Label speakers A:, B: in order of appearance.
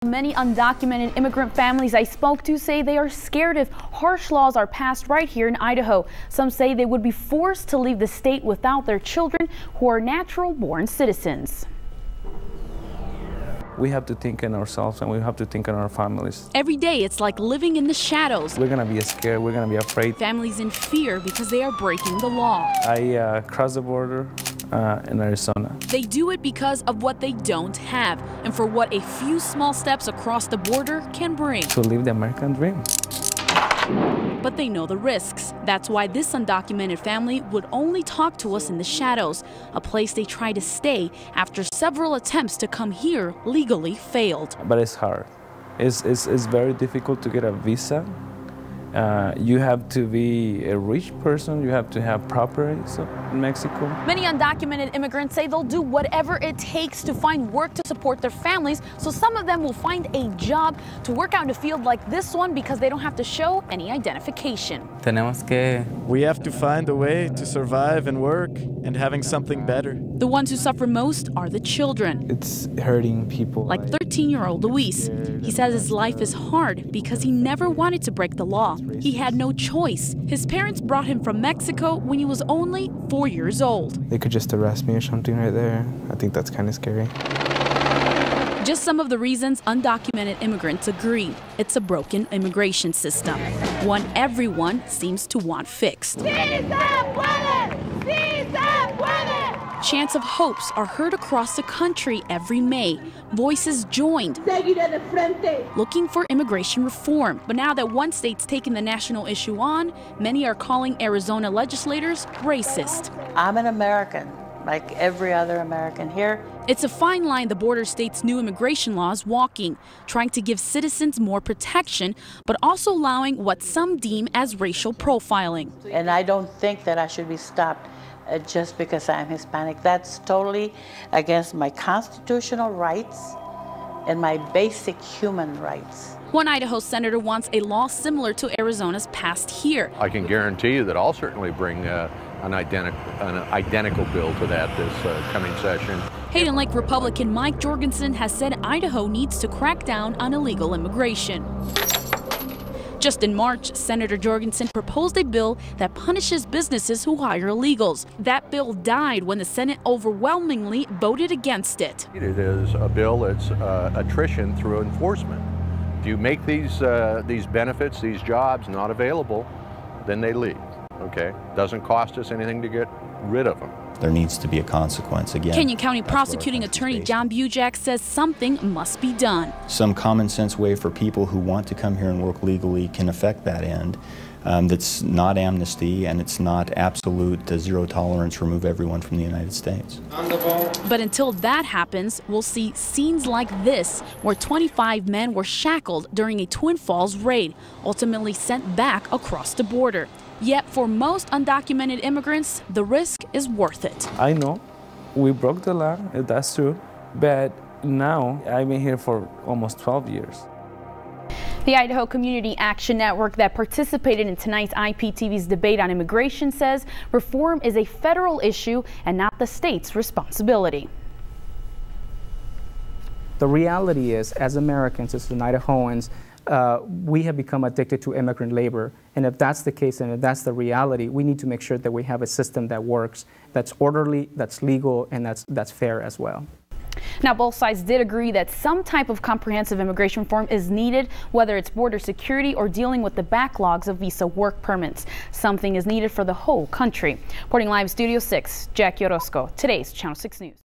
A: Many undocumented immigrant families I spoke to say they are scared if harsh laws are passed right here in Idaho. Some say they would be forced to leave the state without their children who are natural-born citizens.
B: We have to think in ourselves and we have to think in our families.
C: Every day it's like living in the shadows.
B: We're going to be scared, we're going to be afraid.
C: Families in fear because they are breaking the law.
B: I crossed the border in Arizona.
C: They do it because of what they don't have and for what a few small steps across the border can bring.
B: To live the American dream.
C: But they know the risks. That's why this undocumented family would only talk to us in the shadows, a place they try to stay after several attempts to come here legally failed.
B: But it's hard. It's very difficult to get a visa. You have to be a rich person, you have to have properties in Mexico.
A: Many undocumented immigrants say they'll do whatever it takes to find work to support their families, so some of them will find a job to work out in a field like this one because they don't have to show any identification.
D: We have to find a way to survive and work and having something better.
C: The ones who suffer most are the children.
B: It's hurting people.
C: Like 13-year-old Luis. He says his life is hard because he never wanted to break the law. He had no choice. His parents brought him from Mexico when he was only 4 years old.
B: They could just arrest me or something right there. I think that's kind of scary.
C: Just some of the reasons undocumented immigrants agree. It's a broken immigration system, one everyone seems to want fixed. Chants of hopes are heard across the country every May. Voices joined, looking for immigration reform. But now that one state's taken the national issue on, many are calling Arizona legislators racist.
E: I'm an American, like every other American here.
C: It's a fine line the border state's new immigration law is walking, trying to give citizens more protection, but also allowing what some deem as racial profiling.
E: And I don't think that I should be stopped just because I'm Hispanic. That's totally against my constitutional rights and my basic human rights.
C: One Idaho senator wants a law similar to Arizona's passed here.
F: I can guarantee you that I'll certainly bring an identical bill to that this coming session.
C: Hayden Lake Republican Mike Jorgensen has said Idaho needs to crack down on illegal immigration. Just in March, Senator Jorgensen proposed a bill that punishes businesses who hire illegals. That bill died when the Senate overwhelmingly voted against it.
F: It is a bill that's attrition through enforcement. If you make these benefits, these jobs not available, then they leave. Okay? Doesn't cost us anything to get rid of them.
G: There needs to be a consequence again.
C: Kenyon County Prosecuting Attorney John Bujak says something must be done.
G: Some common sense way for people who want to come here and work legally can affect that end. That's not amnesty and it's not absolute zero tolerance, remove everyone from the United States.
C: But until that happens, we'll see scenes like this, where 25 men were shackled during a Twin Falls raid, ultimately sent back across the border. Yet for most undocumented immigrants, the risk is worth it.
B: I know we broke the law, that's true, but now I've been here for almost 12 years.
A: The Idaho Community Action Network that participated in tonight's IPTV's debate on immigration says reform is a federal issue and not the state's responsibility.
H: The reality is, as Americans, as Idahoans, we have become addicted to immigrant labor. And if that's the case and if that's the reality, we need to make sure that we have a system that works, that's orderly, that's legal, and that's fair as well.
A: Now, both sides did agree that some type of comprehensive immigration reform is needed, whether it's border security or dealing with the backlogs of visa work permits. Something is needed for the whole country. Reporting live Studio 6, Jackie Orozco, today's Channel 6 News.